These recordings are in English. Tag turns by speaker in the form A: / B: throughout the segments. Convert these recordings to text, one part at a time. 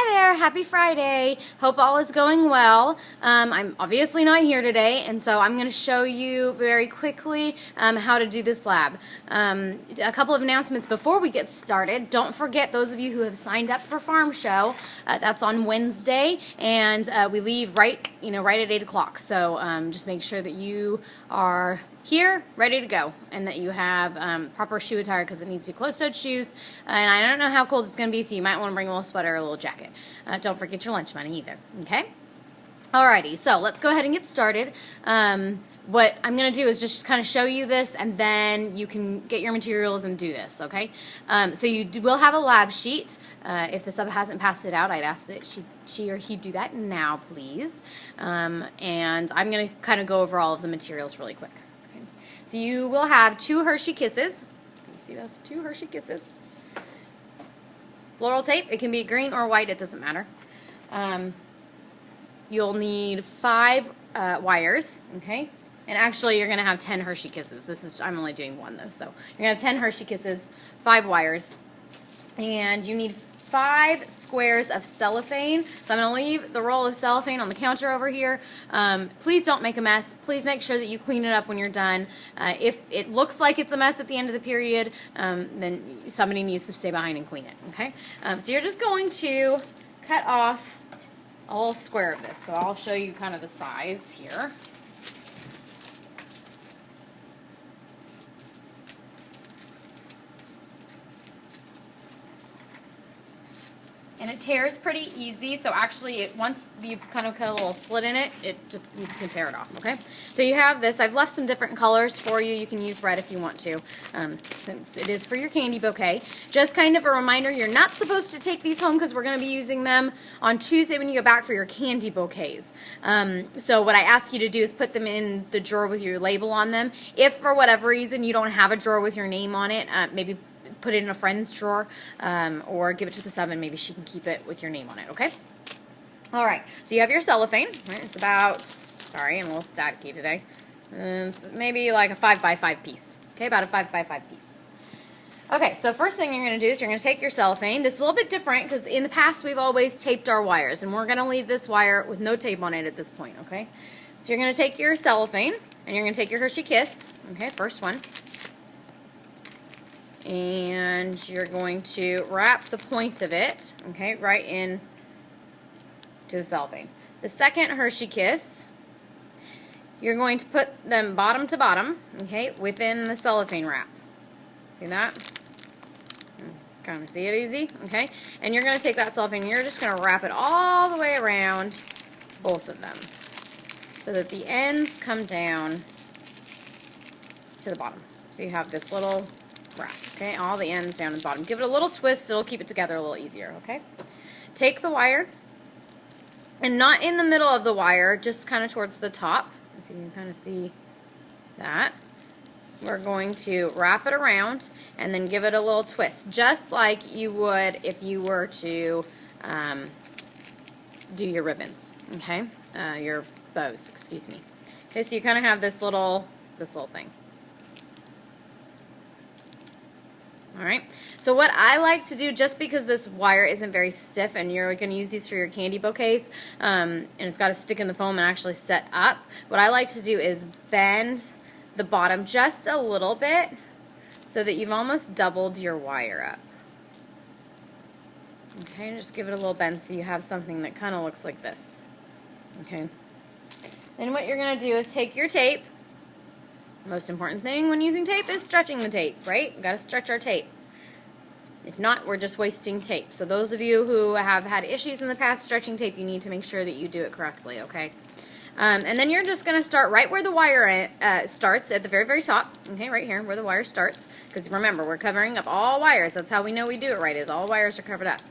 A: Hi there, happy Friday. Hope all is going well. I'm obviously not here today, and so I'm going to show you very quickly how to do this lab. A couple of announcements before we get started. Don't forget, those of you who have signed up for Farm Show, that's on Wednesday, and we leave right at 8 o'clock. So just make sure that you are here, ready to go, and that you have proper shoe attire because it needs to be closed-toed shoes. And I don't know how cold it's going to be, so you might want to bring a little sweater or a little jacket. Don't forget your lunch money either, okay? Alrighty, so let's go ahead and get started. What I'm going to do is just kind of show you this, and then you can get your materials and do this, okay? So you will have a lab sheet. If the sub hasn't passed it out, I'd ask that she or he do that now, please. And I'm going to kind of go over all of the materials really quick. Okay? So you will have 2 Hershey Kisses. Can you see those? 2 Hershey Kisses. Floral tape. It can be green or white. It doesn't matter. You'll need 5 wires, okay? And actually, you're going to have 10 Hershey Kisses. I'm only doing 1, though. So you're going to have 10 Hershey Kisses, 5 wires, and you need 5 squares of cellophane. So I'm going to leave the roll of cellophane on the counter over here. Please don't make a mess. Please make sure that you clean it up when you're done. If it looks like it's a mess at the end of the period, then somebody needs to stay behind and clean it, okay? So you're just going to cut off a whole square of this. So I'll show you kind of the size here. And it tears pretty easy, so actually once you kind of cut a little slit in it, you can tear it off, okay? So you have this. I've left some different colors for you. You can use red if you want to, since it is for your candy bouquet. Just kind of a reminder, you're not supposed to take these home because we're going to be using them on Tuesday when you go back for your candy bouquets. So what I ask you to do is put them in the drawer with your label on them. If for whatever reason you don't have a drawer with your name on it, maybe put it in a friend's drawer, or give it to the sub and maybe she can keep it with your name on it, okay? Alright, so you have your cellophane, right? It's about, sorry, I'm a little staticky today. It's maybe like a 5x5 piece, okay? About a 5x5 piece. Okay, so first thing you're going to do is you're going to take your cellophane. This is a little bit different because in the past we've always taped our wires, and we're going to leave this wire with no tape on it at this point, okay? So you're going to take your cellophane, and you're going to take your Hershey Kiss, okay, first one. And you're going to wrap the point of it, okay, right in to the cellophane. The second Hershey Kiss, you're going to put them bottom to bottom, okay, within the cellophane wrap. See that? Kind of see it easy, okay? And you're going to take that cellophane and you're just going to wrap it all the way around both of them so that the ends come down to the bottom. So you have this little wrap, okay, all the ends down to the bottom. Give it a little twist, it'll keep it together a little easier, okay? Take the wire, and not in the middle of the wire, just kind of towards the top, if you can kind of see that. We're going to wrap it around, and then give it a little twist, just like you would if you were to do your ribbons, okay? Your bows, excuse me. Okay, so you kind of have this little thing. Alright, so what I like to do, just because this wire isn't very stiff and you're going to use these for your candy bouquets, and it's got to stick in the foam and actually set up, what I like to do is bend the bottom just a little bit so that you've almost doubled your wire up. Okay, just give it a little bend so you have something that kind of looks like this. Okay, then what you're going to do is take your tape. Most important thing when using tape is stretching the tape, right? We've got to stretch our tape. If not, we're just wasting tape. So those of you who have had issues in the past stretching tape, you need to make sure that you do it correctly, okay? And then you're just going to start right where the wire starts, at the very, very top. Okay, right here where the wire starts. Because remember, we're covering up all wires. That's how we know we do it right, is all wires are covered up.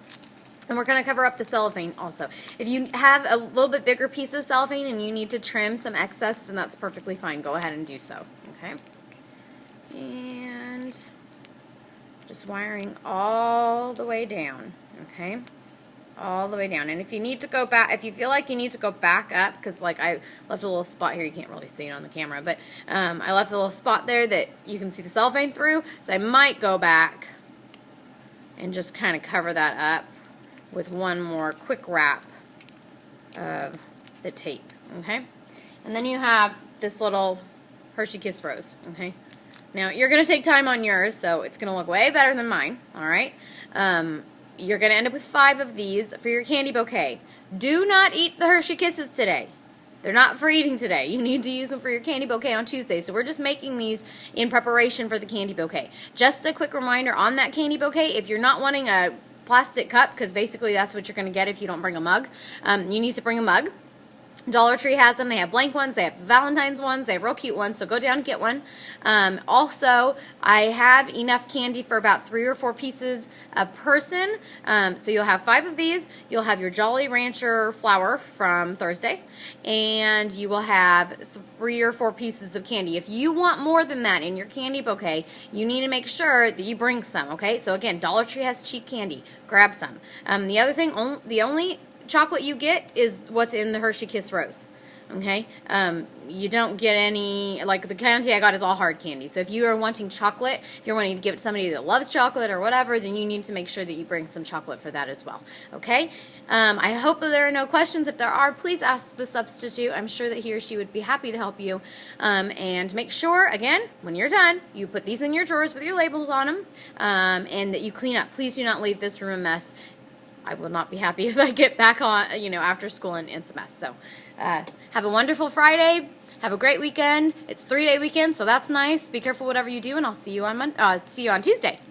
A: And we're going to cover up the cellophane also. If you have a little bit bigger piece of cellophane and you need to trim some excess, then that's perfectly fine. Go ahead and do so. Okay? And just wiring all the way down. Okay? All the way down. And if you need to go back, if you feel like you need to go back up, because like I left a little spot here, you can't really see it on the camera, but I left a little spot there that you can see the cellophane through, so I might go back and just kind of cover that up with one more quick wrap of the tape, okay? And then you have this little Hershey Kiss Rose, okay? Now, you're going to take time on yours, so it's going to look way better than mine, all right? You're going to end up with 5 of these for your candy bouquet. Do not eat the Hershey Kisses today. They're not for eating today. You need to use them for your candy bouquet on Tuesday. So we're just making these in preparation for the candy bouquet. Just a quick reminder on that candy bouquet, if you're not wanting a plastic cup, because basically that's what you're going to get if you don't bring a mug, you need to bring a mug. Dollar Tree has them. They have blank ones. They have Valentine's ones. They have real cute ones, so go down and get one. Also, I have enough candy for about 3 or 4 pieces a person. So you'll have 5 of these. You'll have your Jolly Rancher flour from Thursday, and you will have 3 or 4 pieces of candy. If you want more than that in your candy bouquet, you need to make sure that you bring some, okay? So again, Dollar Tree has cheap candy. Grab some. The other thing, the only chocolate you get is what's in the Hershey Kiss Rose, okay? You don't get any, like the candy I got is all hard candy. So if you are wanting chocolate, if you're wanting to give it to somebody that loves chocolate or whatever, then you need to make sure that you bring some chocolate for that as well, okay? I hope that there are no questions. If there are, please ask the substitute. I'm sure that he or she would be happy to help you. And make sure, again, when you're done, you put these in your drawers with your labels on them, and that you clean up. Please do not leave this room a mess. I will not be happy if I get back on, after school and it's a mess. So, have a wonderful Friday. Have a great weekend. It's 3-day weekend, so that's nice. Be careful whatever you do, and I'll see you on Tuesday.